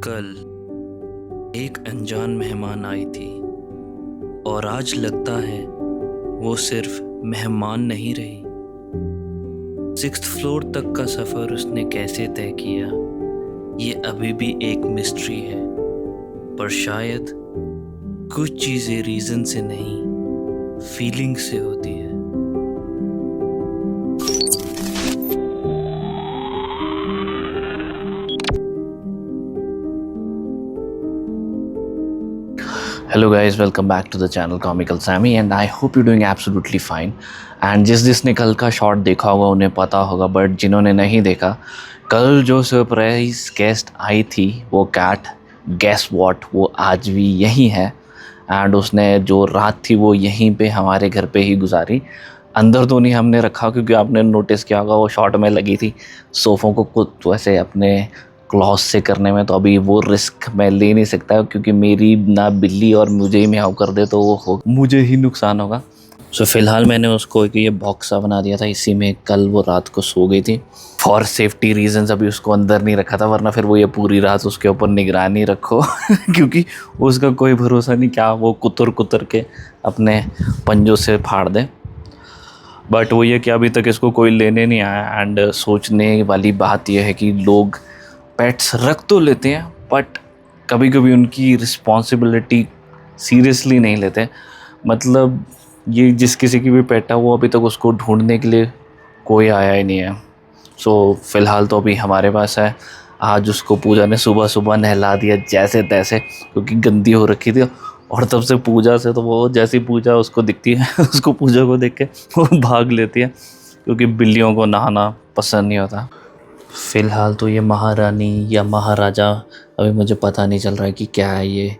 कल एक अनजान मेहमान आई थी और आज लगता है वो सिर्फ मेहमान नहीं रही। 6th फ्लोर तक का सफ़र उसने कैसे तय किया ये अभी भी एक मिस्ट्री है, पर शायद कुछ चीज़ें रीज़न से नहीं फीलिंग से होती है। Hello guys, welcome back to the channel Comical Sammy and I hope you're doing absolutely fine. And जिसने कल का शॉट देखा होगा उन्हें पता होगा, बट जिन्होंने नहीं देखा, कल जो सरप्राइज गेस्ट आई थी वो कैट, गेस व्हाट, वो आज भी यहीं है। एंड उसने जो रात थी वो यहीं पे हमारे घर पे ही गुजारी। अंदर तो नहीं हमने रखा क्योंकि आपने नोटिस किया होगा वो शॉट में लगी थी सोफ़ों को कुछ वैसे अपने क्लॉथ से करने में, तो अभी वो रिस्क मैं ले नहीं सकता क्योंकि मेरी ना बिल्ली और मुझे ही म्याऊं कर दे तो वो मुझे ही नुकसान होगा। सो फ़िलहाल मैंने उसको एक ये बॉक्स सा बना दिया था, इसी में कल वो रात को सो गई थी। फॉर सेफ्टी रीजंस अभी उसको अंदर नहीं रखा था, वरना फिर वो ये पूरी रात उसके ऊपर निगरानी रखो क्योंकि उसका कोई भरोसा नहीं क्या वो कुतर के अपने पंजों से फाड़ दे। बट वो ये कि अभी तक इसको कोई लेने नहीं आया। एंड सोचने वाली बात यह है कि लोग पेट्स रख तो लेते हैं बट कभी कभी उनकी रिस्पॉन्सिबिलिटी सीरियसली नहीं लेते। मतलब ये जिस किसी की भी पेट है वो अभी तक उसको ढूंढने के लिए कोई आया ही नहीं है। सो फ़िलहाल तो अभी हमारे पास है। आज उसको पूजा ने सुबह सुबह नहला दिया जैसे तैसे क्योंकि गंदी हो रखी थी, और तब से पूजा से तो वो जैसी पूजा उसको दिखती है उसको पूजा को देख के वो भाग लेती है क्योंकि बिल्लियों को नहाना पसंद नहीं होता। फ़िलहाल तो ये महारानी या महाराजा अभी मुझे पता नहीं चल रहा है कि क्या है, ये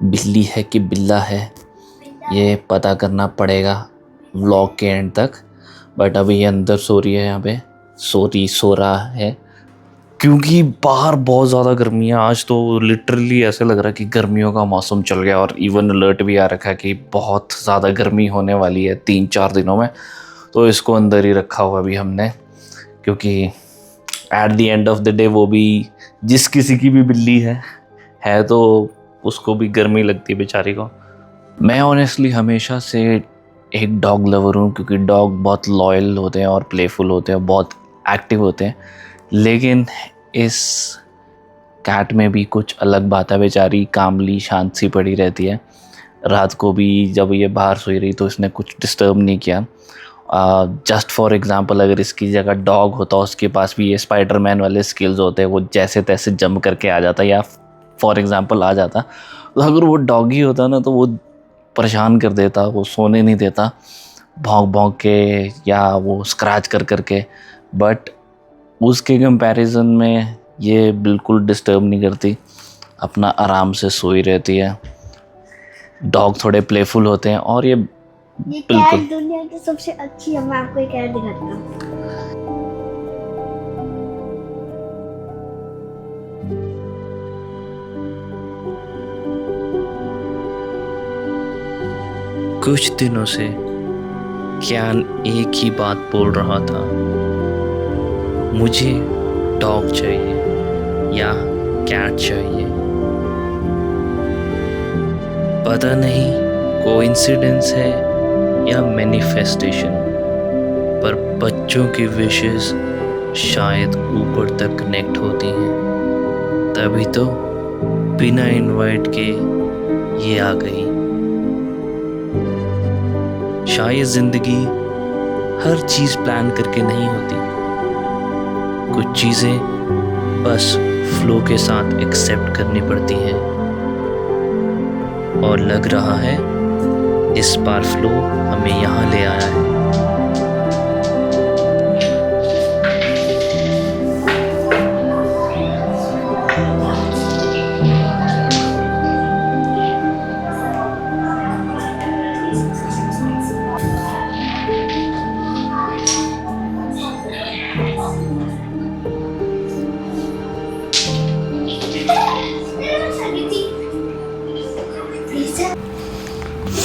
बिल्ली है कि बिल्ला है, ये पता करना पड़ेगा व्लॉग के एंड तक। बट अभी ये अंदर सो रही है, यहाँ पे सो रहा है क्योंकि बाहर बहुत ज़्यादा गर्मी है। आज तो लिटरली ऐसे लग रहा है कि गर्मियों का मौसम चल गया और इवन अलर्ट भी आ रखा है कि बहुत ज़्यादा गर्मी होने वाली है 3-4 दिनों में। तो इसको अंदर ही रखा हुआ अभी हमने क्योंकि at the end of the day वो भी जिस किसी की भी बिल्ली है तो उसको भी गर्मी लगती है बेचारी को। मैं ऑनेस्टली हमेशा से एक डॉग लवर हूँ क्योंकि डॉग बहुत लॉयल होते हैं और प्लेफुल होते हैं, बहुत एक्टिव होते हैं। लेकिन इस कैट में भी कुछ अलग बात है, बेचारी कामली शांत सी पड़ी रहती है। रात को भी जब ये बाहर सोई रही तो इसने कुछ डिस्टर्ब नहीं किया। जस्ट फॉर एग्ज़ाम्पल अगर इसकी जगह डॉग होता उसके पास भी ये स्पाइडरमैन वाले स्किल्स होते हैं, वो जैसे तैसे जंप करके आ जाता, या फॉर एग्ज़ाम्पल आ जाता। तो अगर वो डॉगी होता ना तो वो परेशान कर देता, वो सोने नहीं देता भौंक के या वो स्क्रैच कर के। बट उसके कंपैरिजन में ये बिल्कुल डिस्टर्ब नहीं करती, अपना आराम से सोई रहती है। डॉग थोड़े प्लेफुल होते हैं और ये कैट दुनिया की सबसे अच्छी है। मैं आपको एक कैट दिखाता हूँ। कुछ दिनों से क्यान एक ही बात बोल रहा था, मुझे डॉग चाहिए या कैट चाहिए। पता नहीं कोइंसिडेंस है या मैनिफेस्टेशन, पर बच्चों की विशेस शायद ऊपर तक कनेक्ट होती हैं। तभी तो बिना इनवाइट के ये आ गई। शायद ज़िंदगी हर चीज़ प्लान करके नहीं होती, कुछ चीज़ें बस फ्लो के साथ एक्सेप्ट करनी पड़ती हैं। और लग रहा है इस बार फ्लो हमें यहाँ ले आया है।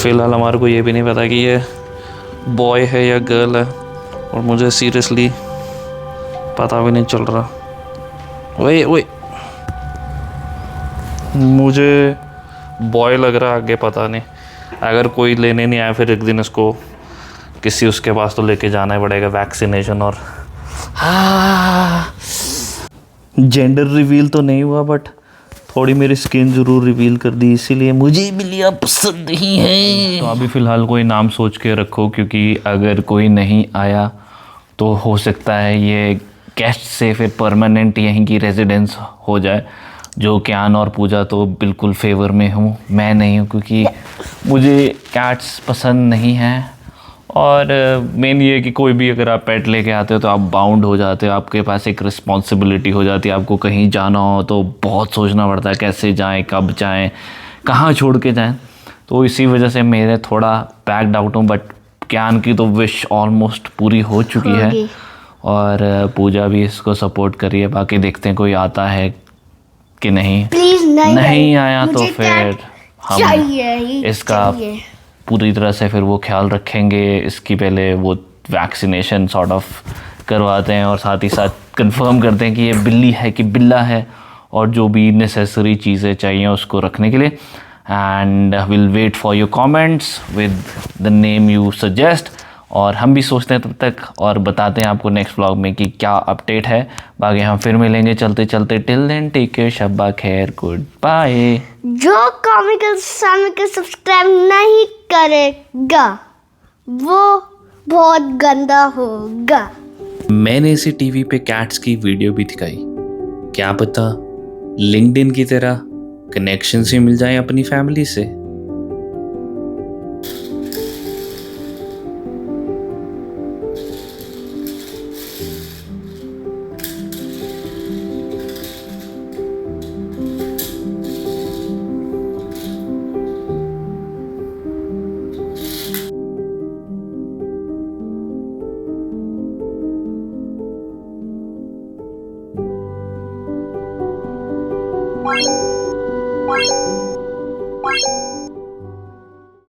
फ़िलहाल हमारे को ये भी नहीं पता कि ये बॉय है या गर्ल है, और मुझे सीरियसली पता भी नहीं चल रहा। ओए ओए मुझे बॉय लग रहा है, आगे पता नहीं। अगर कोई लेने नहीं आया फिर एक दिन इसको किसी उसके पास तो लेके जाना ही पड़ेगा, वैक्सीनेशन। और जेंडर रिवील तो नहीं हुआ बट थोड़ी मेरी स्किन ज़रूर रिवील कर दी, इसीलिए मुझे बिल्लियाँ पसंद नहीं है। तो अभी फ़िलहाल कोई नाम सोच के रखो, क्योंकि अगर कोई नहीं आया तो हो सकता है ये गेस्ट से फिर परमानेंट यहीं की रेजिडेंस हो जाए। जो क्यान और पूजा तो बिल्कुल फेवर में हूँ, मैं नहीं हूँ, क्योंकि मुझे कैट्स पसंद नहीं हैं। और मेन ये है कि कोई भी अगर आप पेट लेके आते हो तो आप बाउंड हो जाते हो, आपके पास एक रिस्पॉन्सिबिलिटी हो जाती है। आपको कहीं जाना हो तो बहुत सोचना पड़ता है कैसे जाएं, कब जाएं, कहाँ छोड़ के जाएं। तो इसी वजह से मेरे थोड़ा बैक्ड आउट हूँ। बट क्यान की तो विश ऑलमोस्ट पूरी हो चुकी है होगी। और पूजा भी इसको सपोर्ट करी है। बाकी देखते हैं कोई आता है कि नहीं। प्लीज नहीं आया तो मुझे फिर cat हम चाहिए ही इसका चाहिए। पूरी तरह से फिर वो ख्याल रखेंगे। इसकी पहले वो वैक्सीनेशन सॉर्ट ऑफ करवाते हैं और साथ ही साथ कंफर्म करते हैं कि ये बिल्ली है कि बिल्ला है, और जो भी नेसेसरी चीज़ें चाहिए उसको रखने के लिए। And will wait for your comments with the name you suggest. और हम भी सोचते हैं तब तक और बताते हैं आपको नेक्स्ट व्लॉग में कि क्या अपडेट है। बाकी हम फिर मिलेंगे चलते चलते। टिल देन टेक केयर, शब्बा खैर, गुड बाय। जो कॉमिकल सामी को सब्सक्राइब नहीं करेगा वो बहुत गंदा होगा। मैंने इसे टीवी पे कैट्स की वीडियो भी दिखाई, क्या पता लिंक्डइन की तरह कनेक्शन से मिल जाए अपनी फैमिली से। Bye.